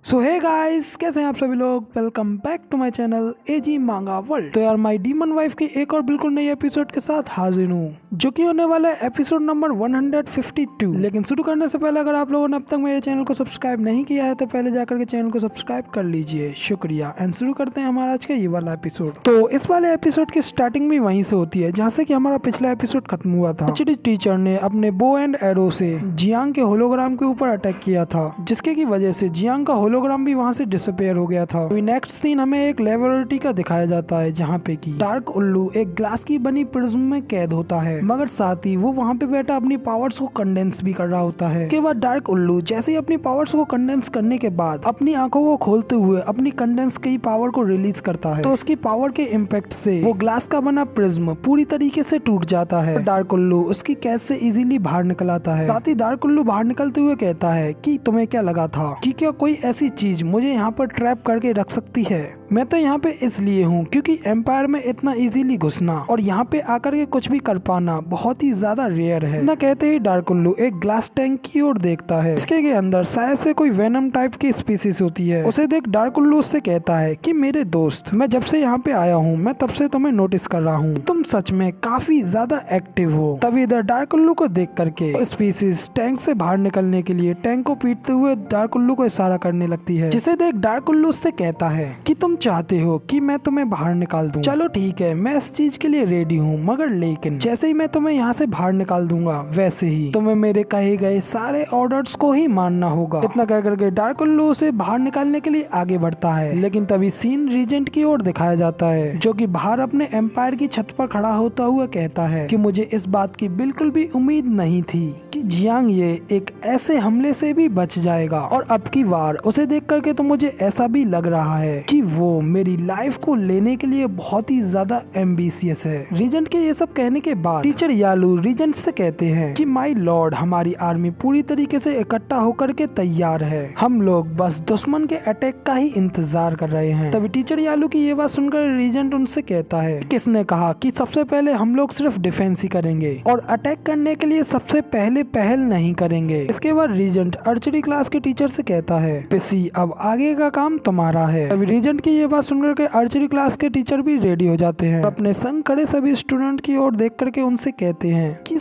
सो hey guys, कैसे हैं आप सभी लोग। Welcome back to my channel AG Manga World. तो यार माय डीमन वाइफ की एक और बिल्कुल नई एपिसोड के साथ हाजिर हूँ, जो कि होने वाला है एपिसोड नंबर 152। लेकिन शुरू करने से पहले अगर आप लोगों ने अब तक मेरे चैनल को सब्सक्राइब नहीं किया है तो पहले जाकर के चैनल को सब्सक्राइब कर लीजिए, शुक्रिया। एंड शुरू करते हैं हमारा आज का ये वाला एपिसोड। तो इस वाले एपिसोड की स्टार्टिंग भी वहीं से होती है जहाँ से कि हमारा पिछला एपिसोड खत्म हुआ था। एक्चुअली टीचर ने अपने बो एंड एरो से जियांग के होलोग्राम के ऊपर अटैक किया था, जिसके की वजह से जियांग का होलोग्राम भी वहाँ से डिसअपेयर हो गया था। अभी नेक्स्ट सीन हमें एक लेबोरेटरी का दिखाया जाता है जहाँ पे कि डार्क उल्लू एक ग्लास की बनी प्रिज्म में कैद होता है, मगर साथ ही वो वहाँ पे बैठा अपनी पावर्स को कंडेंस भी कर रहा होता है। उसके बाद डार्क उल्लू जैसे ही अपनी पावर्स को कंडेंस करने के बाद अपनी आंखों को खोलते हुए अपनी कंडेंस की पावर को रिलीज करता है, तो उसकी पावर के इम्पैक्ट से वो ग्लास का बना प्रिज्म पूरी तरीके से टूट जाता है। डार्क उल्लू उसकी कैद से इजीली बाहर निकल आता है। साथ ही डार्क उल्लू बाहर निकलते हुए कहता है कि तुम्हें क्या लगा था कि क्या कोई ऐसी चीज मुझे यहाँ पर ट्रैप करके रख सकती है। मैं तो यहाँ पे इसलिए हूँ क्योंकि एम्पायर में इतना इजीली घुसना और यहाँ पे आकर के कुछ भी कर पाना बहुत ही ज्यादा रेयर है। इतना कहते ही डार्क उल्लू एक ग्लास टैंक की ओर देखता है, इसके के अंदर शायद से कोई वेनम टाइप की स्पीसीज होती है। उसे देख डार्क उल्लू उससे कहता है कि मेरे दोस्त, मैं जब से यहाँ पे आया हूँ मैं तब से तुम्हें नोटिस कर रहा हूँ, तुम सच में काफी ज्यादा एक्टिव हो। तभी इधर डार्क उल्लू को देख करके स्पीसीज टैंक से बाहर निकलने के लिए टैंक को पीटते हुए डार्क उल्लू को इशारा करने लगती है, जिसे देख डार्क उल्लू उससे कहता है कि तुम चाहते हो कि मैं तुम्हें बाहर निकाल दूं। चलो ठीक है, मैं इस चीज के लिए रेडी हूँ, मगर लेकिन जैसे ही मैं तुम्हें यहाँ से बाहर निकाल दूंगा वैसे ही तुम्हें मेरे कहे गए सारे ऑर्डर्स को ही मानना होगा। इतना कह करके डार्क उल्लू उसे बाहर निकालने के लिए आगे बढ़ता है, लेकिन तभी सीन रीजेंट की ओर दिखाया जाता है, जो कि बाहर अपने एम्पायर की छत पर खड़ा होता हुआ कहता है कि मुझे इस बात की बिल्कुल भी उम्मीद नहीं थी कि जियांग ये एक ऐसे हमले से भी बच जाएगा, और अब की बार उसे देख करके तो मुझे ऐसा भी लग रहा है कि वो मेरी लाइफ को लेने के लिए बहुत ही ज्यादा एम्बिशियस है। रीजेंट के ये सब कहने के बाद टीचर यालू रीजेंट से कहते हैं कि माय लॉर्ड, हमारी आर्मी पूरी तरीके से इकट्ठा होकर के तैयार है, हम लोग बस दुश्मन के अटैक का ही इंतजार कर रहे हैं। तभी टीचर यालू की ये बात सुनकर रीजेंट उनसे कहता है, किसने कहा कि सबसे पहले हम लोग सिर्फ डिफेंस ही करेंगे और अटैक करने के लिए सबसे पहले पहल नहीं करेंगे। इसके बाद रीजेंट आर्चरी क्लास के टीचर से कहता है, पिसी अब आगे का काम तुम्हारा है। तभी रीजेंट की ये बात सुनकर के आर्चरी क्लास के टीचर भी रेडी हो जाते हैं, अपने संग खड़े सभी स्टूडेंट की ओर देख करके उनसे कहते हैं कि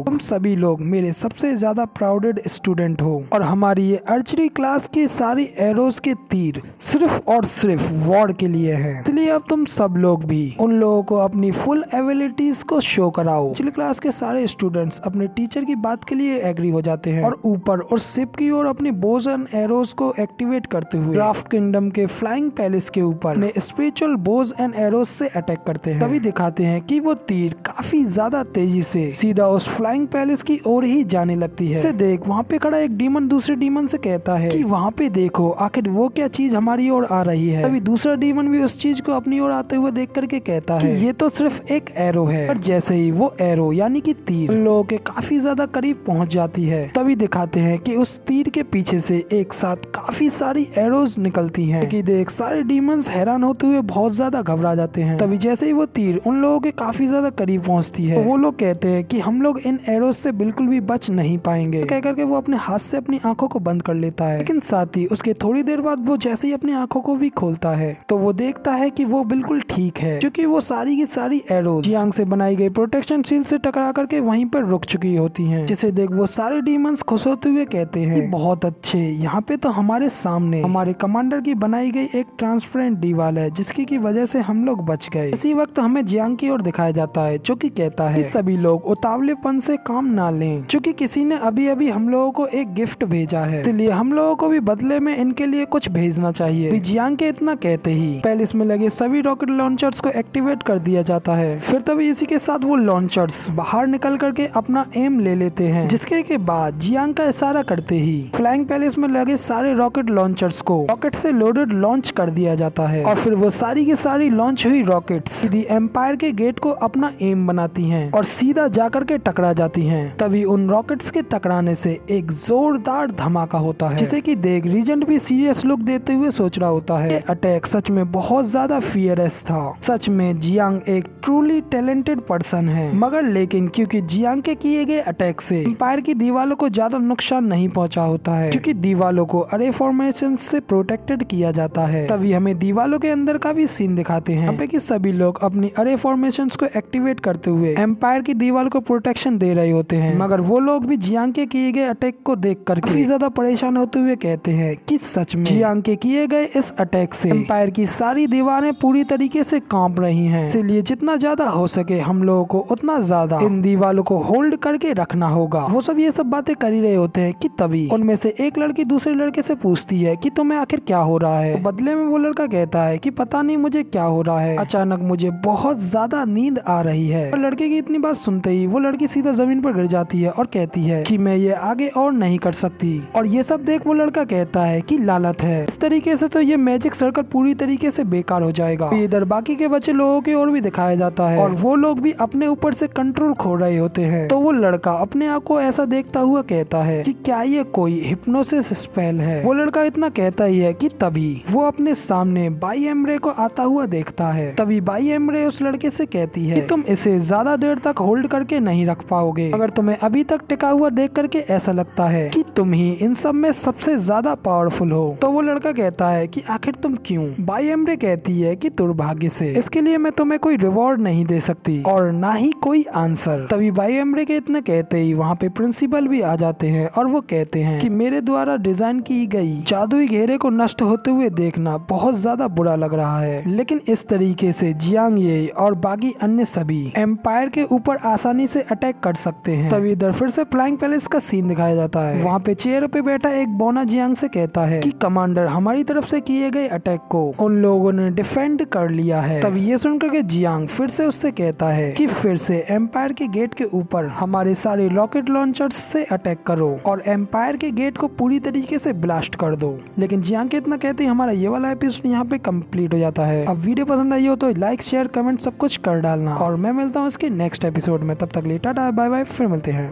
तुम सभी लोग मेरे सबसे ज्यादा प्राउडेड स्टूडेंट हो, और हमारी ये आर्चरी क्लास की सारी एरोज के तीर सिर्फ और सिर्फ वॉर के लिए हैं, इसलिए अब तुम सब लोग भी उन लोगों को अपनी फुल एबिलिटीज को शो कराओ। आर्चरी क्लास के सारे स्टूडेंट्स अपने टीचर की बात के लिए एग्री हो जाते हैं और ऊपर और शिप की ओर अपनी बोज एंड एरोज को एक्टिवेट करते हुए क्राफ्ट किंगडम के फ्लाइंग पैलेस के ऊपर स्पिरिचुअल बोज एंड एरोज से अटैक करते हैं। तभी दिखाते हैं कि वो तीर काफी ज्यादा तेजी से सीधा उस फ्लाइंग पैलेस की ओर ही जाने लगती है। इसे देख वहाँ पे खड़ा एक डीमन दूसरे डीमन से कहता है कि वहाँ पे देखो आखिर वो क्या चीज हमारी ओर आ रही है। तभी दूसरा डीमन भी उस चीज को अपनी ओर आते हुए देख करके कहता है कि ये तो सिर्फ एक एरो है, और जैसे ही वो एरो यानी कि तीर लोगों के काफी ज्यादा करीब पहुँच जाती है, तभी दिखाते हैं कि उस तीर के पीछे से एक साथ काफी सारी एरोज निकलती हैं। कि देख सारे डीमंस हैरान होते हुए बहुत ज्यादा घबरा जाते हैं। तभी जैसे ही वो तीर उन लोगों के काफी ज्यादा करीब पहुंचती है, तो वो लोग कहते हैं कि हम लोग इन एरोज से बिल्कुल भी बच नहीं पाएंगे। कह करके वो अपने हाथ से अपनी आंखों को बंद कर लेता है, लेकिन साथ ही उसके थोड़ी देर बाद वो जैसे ही अपनी आंखों को भी खोलता है तो वो देखता है कि वो बिल्कुल ठीक है, क्योंकि वो सारी की सारी एरोज जियांग से बनाई गई प्रोटेक्शन शील्ड से टकरा करके वहीं पर रुक चुकी होती है। जिसे देख वो सारे डीमंस खुश होते हुए कहते हैं, बहुत अच्छे, यहाँ पे तो हमारे सामने हमारे कमांडर की बनाई गई एक ट्रांसपेरेंट दीवार है जिसकी की वजह से हम लोग बच गए। इसी वक्त हमें जियांग की ओर दिखाया जाता है, जो कि कहता है कि सभी लोग उतावलेपन से काम ना लें, क्योंकि किसी ने अभी अभी हम लोगों को एक गिफ्ट भेजा है, इसलिए हम लोगों को भी बदले में इनके लिए कुछ भेजना चाहिए। जियांग के इतना कहते ही पैलेस में लगे सभी रॉकेट लॉन्चर्स को एक्टिवेट कर दिया जाता है। फिर तभी इसी के साथ वो लॉन्चर्स बाहर निकल करके अपना एम ले लेते हैं, जिसके के बाद जियांग का इशारा करते ही फ्लाइंग पैलेस में लगे सारे रॉकेट लॉन्चर्स को रॉकेट से लोडेड लॉन्च कर दिया दिया जाता है और फिर वो सारी की सारी लॉन्च हुई रॉकेट सीधी एम्पायर के गेट को अपना एम बनाती हैं और सीधा जाकर के टकरा जाती हैं। तभी उन रॉकेट्स के टकराने से एक जोरदार धमाका होता है जिसे कि देख रीजेंट भी सीरियस लुक देते हुए सोच रहा होता है अटैक सच में बहुत ज्यादा फियरलेस था। सच में जियांग एक ट्रूली टैलेंटेड पर्सन है, मगर लेकिन क्योंकि जियांग के किए गए अटैक से एम्पायर की दीवारों को ज्यादा नुकसान नहीं पहुंचा होता है क्योंकि दीवारों को अरे फॉर्मेशन से प्रोटेक्टेड किया जाता है। तभी हमें दीवारों के अंदर का भी सीन दिखाते हैं कि सभी लोग अपनी अरे फॉर्मेशन को एक्टिवेट करते हुए एम्पायर की दीवार को प्रोटेक्शन दे रहे होते हैं, मगर वो लोग भी जियांग के किए गए अटैक को देख कर काफी ज्यादा परेशान होते हुए कहते हैं कि सच में जियांग के किए गए इस अटैक से एम्पायर की सारी दीवारें पूरी तरीके से कांप रही हैं, इसलिए जितना ज्यादा हो सके हम लोगों को उतना ज्यादा इन दीवारों को होल्ड करके रखना होगा। वो सब ये सब बातें कर ही रहे होते हैं कि तभी उनमें से एक लड़की दूसरे लड़के से पूछती है कि तुम्हें आखिर क्या हो रहा है। तो बदले में वो लड़का कहता है कि पता नहीं मुझे क्या हो रहा है, अचानक मुझे बहुत ज्यादा नींद आ रही है। और लड़के की इतनी बात सुनते ही वो लड़की सीधा जमीन पर गिर जाती है और कहती है कि मैं ये आगे और नहीं कर सकती। और ये सब देख वो लड़का कहता है कि लालत है, इस तरीके से तो ये मैजिक सर्कल पूरी तरीके से बेकार हो जाएगा। इधर बाकी के बच्चे लोगों की ओर भी दिखाया जाता है और वो लोग भी अपने ऊपर से कंट्रोल खो रहे होते हैं। तो वो लड़का अपने आप को ऐसा देखता हुआ कहता है कि क्या ये कोई हिप्नोसिस स्पेल है। वो लड़का इतना कहता ही है कि तभी वो अपने सामने बाई एमरे को आता हुआ देखता है। तभी बाई एमरे उस लड़के से कहती है कि तुम इसे ज्यादा देर तक होल्ड करके नहीं रख पाओगे, अगर तुम्हें अभी तक टिका हुआ देख करके ऐसा लगता है कि तुम ही इन सब में सबसे ज्यादा पावरफुल हो। तो वो लड़का कहता है कि आखिर तुम क्यों। बाई एमरे कहती है कि दुर्भाग्य से इसके लिए मैं तुम्हें कोई रिवॉर्ड नहीं दे सकती और ना ही कोई आंसर। तभी बाई एमरे के इतने कहते ही वहाँ पे प्रिंसिपल भी आ जाते हैं और वो कहते हैं कि मेरे द्वारा डिजाइन की गई जादुई घेरे को नष्ट होते हुए देखना बहुत ज्यादा बुरा लग रहा है, लेकिन इस तरीके से जियांग ये और बाकी अन्य सभी एम्पायर के ऊपर आसानी से अटैक कर सकते हैं। तभी इधर फिर से फ्लाइंग पैलेस का सीन दिखाया जाता है। वहाँ पे चेयर पे बैठा एक बोना जियांग से कहता है कि कमांडर हमारी तरफ से किए गए अटैक को उन लोगों ने डिफेंड कर लिया है। तभी ये सुनकर के जियांग फिर से उससे कहता है कि फिर से एम्पायर के गेट के ऊपर हमारे सारे रॉकेट लॉन्चर्स से अटैक करो और एम्पायर के गेट को पूरी तरीके से ब्लास्ट कर दो। लेकिन जियांग के इतना कहते ही हमारा ये वाला एपिसोड यहाँ पे कंप्लीट हो जाता है। अब वीडियो पसंद आई हो तो लाइक शेयर कमेंट सब कुछ कर डालना और मैं मिलता हूँ इसके नेक्स्ट एपिसोड में। तब तक लिए टाटा बाय बाय, फिर मिलते हैं।